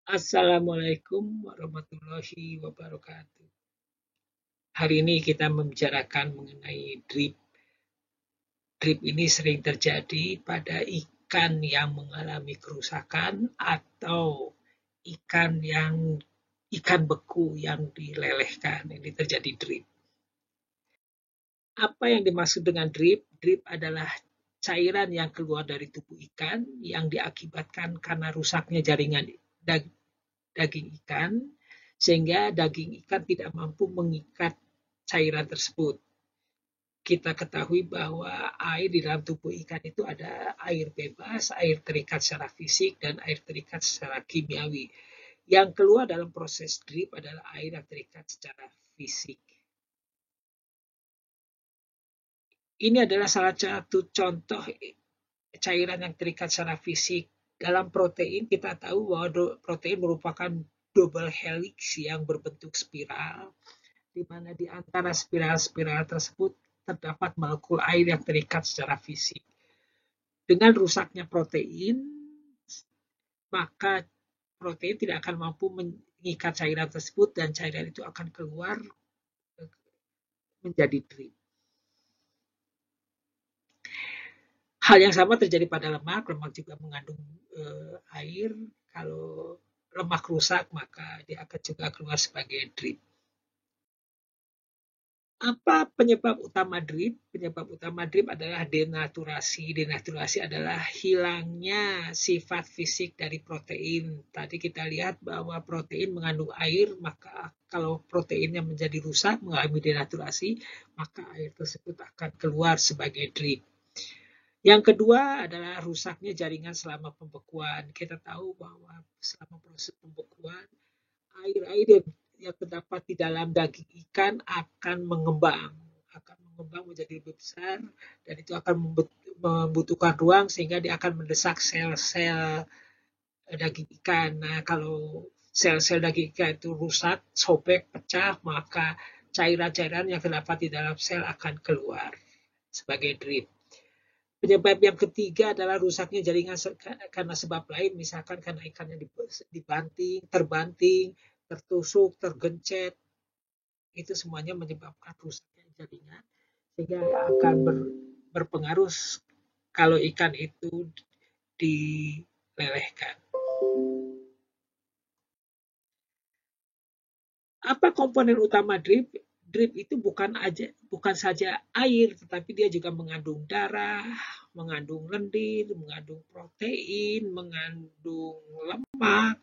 Assalamualaikum warahmatullahi wabarakatuh. Hari ini kita membicarakan mengenai drip. Drip ini sering terjadi pada ikan yang mengalami kerusakan atau ikan beku yang dilelehkan. Ini terjadi drip. Apa yang dimaksud dengan drip? Drip adalah cairan yang keluar dari tubuh ikan yang diakibatkan karena rusaknya jaringan daging ikan, sehingga daging ikan tidak mampu mengikat cairan tersebut. Kita ketahui bahwa air di dalam tubuh ikan itu ada air bebas, air terikat secara fisik, dan air terikat secara kimiawi. Yang keluar dalam proses drip adalah air yang terikat secara fisik. Ini adalah salah satu contoh cairan yang terikat secara fisik. Dalam protein kita tahu bahwa protein merupakan double helix yang berbentuk spiral, di mana di antara spiral-spiral tersebut terdapat molekul air yang terikat secara fisik. Dengan rusaknya protein, maka protein tidak akan mampu mengikat cairan tersebut dan cairan itu akan keluar menjadi drip. Hal yang sama terjadi pada lemak. Lemak juga mengandung air. Kalau lemak rusak, maka dia akan juga keluar sebagai drip. Apa penyebab utama drip? Penyebab utama drip adalah denaturasi. Denaturasi adalah hilangnya sifat fisik dari protein. Tadi kita lihat bahwa protein mengandung air, maka kalau proteinnya menjadi rusak, mengalami denaturasi, maka air tersebut akan keluar sebagai drip. Yang kedua adalah rusaknya jaringan selama pembekuan. Kita tahu bahwa selama proses pembekuan, air-air yang terdapat di dalam daging ikan akan mengembang menjadi lebih besar, dan itu akan membutuhkan ruang sehingga dia akan mendesak sel-sel daging ikan. Nah, kalau sel-sel daging ikan itu rusak, sobek, pecah, maka cairan-cairan yang terdapat di dalam sel akan keluar sebagai drip. Penyebab yang ketiga adalah rusaknya jaringan karena sebab lain, misalkan karena ikannya dibanting, terbanting, tertusuk, tergencet. Itu semuanya menyebabkan rusaknya jaringan, sehingga akan berpengaruh kalau ikan itu dilelehkan. Apa komponen utama drip? Drip itu bukan saja air, tetapi dia juga mengandung darah, mengandung lendir, mengandung protein, mengandung lemak,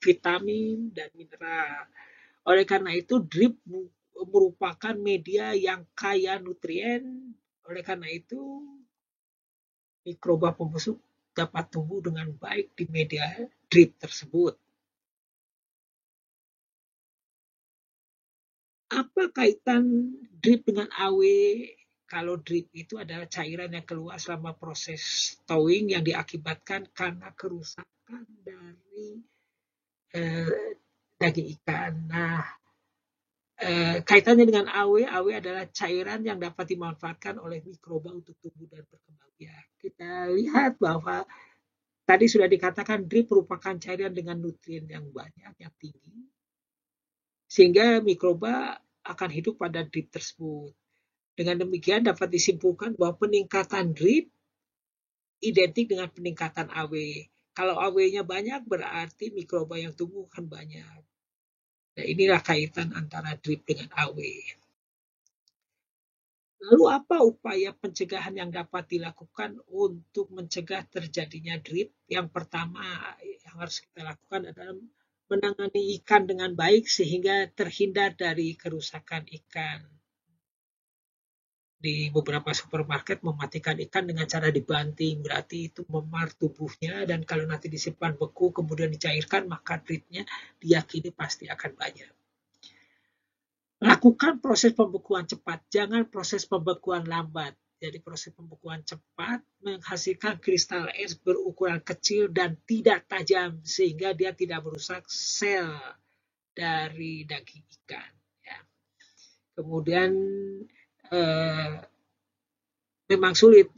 vitamin, dan mineral. Oleh karena itu, drip merupakan media yang kaya nutrien. Oleh karena itu, mikroba pembusuk dapat tumbuh dengan baik di media drip tersebut. Apa kaitan drip dengan AW? Kalau drip itu adalah cairan yang keluar selama proses thawing yang diakibatkan karena kerusakan dari daging ikan. Nah, kaitannya dengan AW, AW adalah cairan yang dapat dimanfaatkan oleh mikroba untuk tumbuh dan berkembang biak. Kita lihat bahwa tadi sudah dikatakan drip merupakan cairan dengan nutrien yang banyak, yang tinggi, sehingga mikroba akan hidup pada drip tersebut. Dengan demikian dapat disimpulkan bahwa peningkatan drip identik dengan peningkatan AW. Kalau AW-nya banyak, berarti mikroba yang tumbuh akan banyak. Nah, inilah kaitan antara drip dengan AW. Lalu apa upaya pencegahan yang dapat dilakukan untuk mencegah terjadinya drip? Yang pertama yang harus kita lakukan adalah menangani ikan dengan baik sehingga terhindar dari kerusakan ikan. Di beberapa supermarket mematikan ikan dengan cara dibanting, berarti itu memar tubuhnya, dan kalau nanti disimpan beku kemudian dicairkan, maka dripnya diyakini pasti akan banyak. Lakukan proses pembekuan cepat, jangan proses pembekuan lambat. Jadi proses pembekuan cepat menghasilkan kristal es berukuran kecil dan tidak tajam sehingga dia tidak merusak sel dari daging ikan. Ya. Kemudian memang sulit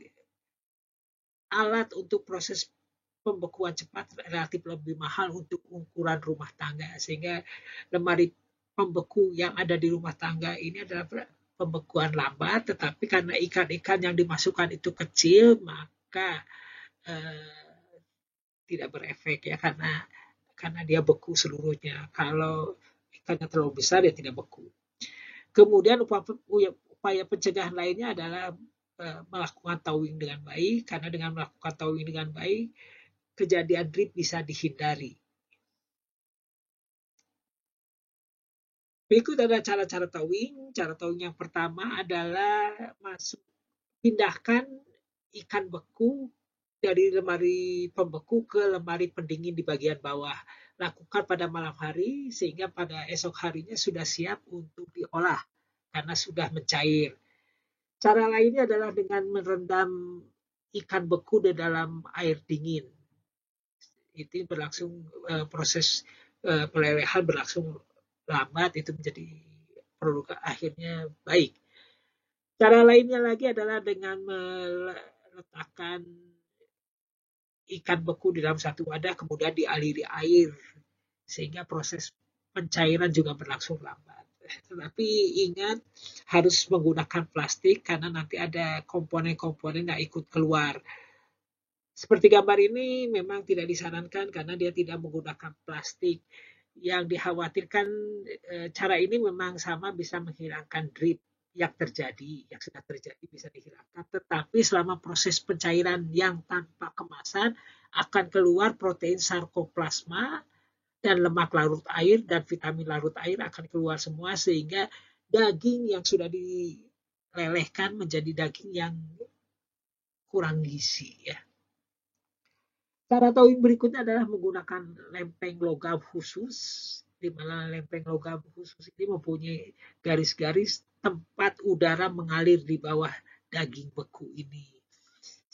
alat untuk proses pembekuan cepat relatif lebih mahal untuk ukuran rumah tangga, sehingga lemari pembeku yang ada di rumah tangga ini adalah pembekuan lambat, tetapi karena ikan-ikan yang dimasukkan itu kecil, maka tidak berefek ya, karena dia beku seluruhnya. Kalau ikannya terlalu besar dia tidak beku. Kemudian upaya pencegahan lainnya adalah melakukan towing dengan baik, karena dengan melakukan towing dengan baik kejadian drip bisa dihindari. Berikut adalah cara-cara towing. Cara towing yang pertama adalah pindahkan ikan beku dari lemari pembeku ke lemari pendingin di bagian bawah. Lakukan pada malam hari sehingga pada esok harinya sudah siap untuk diolah karena sudah mencair. Cara lainnya adalah dengan merendam ikan beku di dalam air dingin. Itu berlangsung proses pelelehan berlangsung lambat, itu menjadi produk akhirnya baik. Cara lainnya lagi adalah dengan meletakkan ikan beku di dalam satu wadah kemudian dialiri air sehingga proses pencairan juga berlangsung lambat. Tetapi ingat harus menggunakan plastik karena nanti ada komponen-komponen yang ikut keluar. Seperti gambar ini memang tidak disarankan karena dia tidak menggunakan plastik. Yang dikhawatirkan cara ini memang sama bisa menghilangkan drip yang sudah terjadi bisa dihilangkan. Tetapi selama proses pencairan yang tanpa kemasan akan keluar protein sarkoplasma dan lemak larut air dan vitamin larut air akan keluar semua sehingga daging yang sudah dilelehkan menjadi daging yang kurang gizi ya. Cara towing berikutnya adalah menggunakan lempeng logam khusus, di mana lempeng logam khusus ini mempunyai garis-garis tempat udara mengalir di bawah daging beku ini.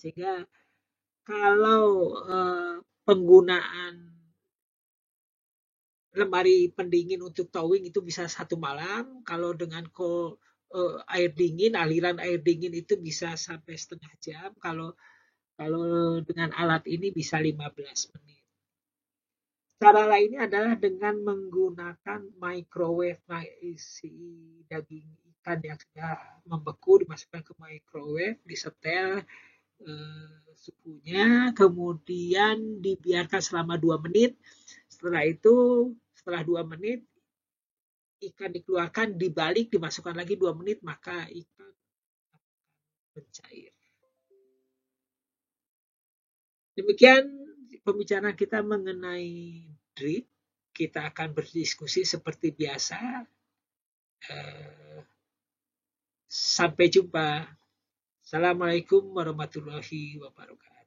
Sehingga kalau penggunaan lemari pendingin untuk towing itu bisa 1 malam, kalau dengan air dingin, aliran air dingin itu bisa sampai setengah jam, kalau dengan alat ini bisa 15 menit. Cara lainnya adalah dengan menggunakan microwave. Nah, isi daging ikan yang sudah membeku dimasukkan ke microwave, disetel suhunya, kemudian dibiarkan selama 2 menit. Setelah itu, setelah 2 menit, ikan dikeluarkan, dibalik, dimasukkan lagi 2 menit, maka ikan mencair. Demikian pembicaraan kita mengenai drip. Kita akan berdiskusi seperti biasa. Sampai jumpa. Assalamualaikum warahmatullahi wabarakatuh.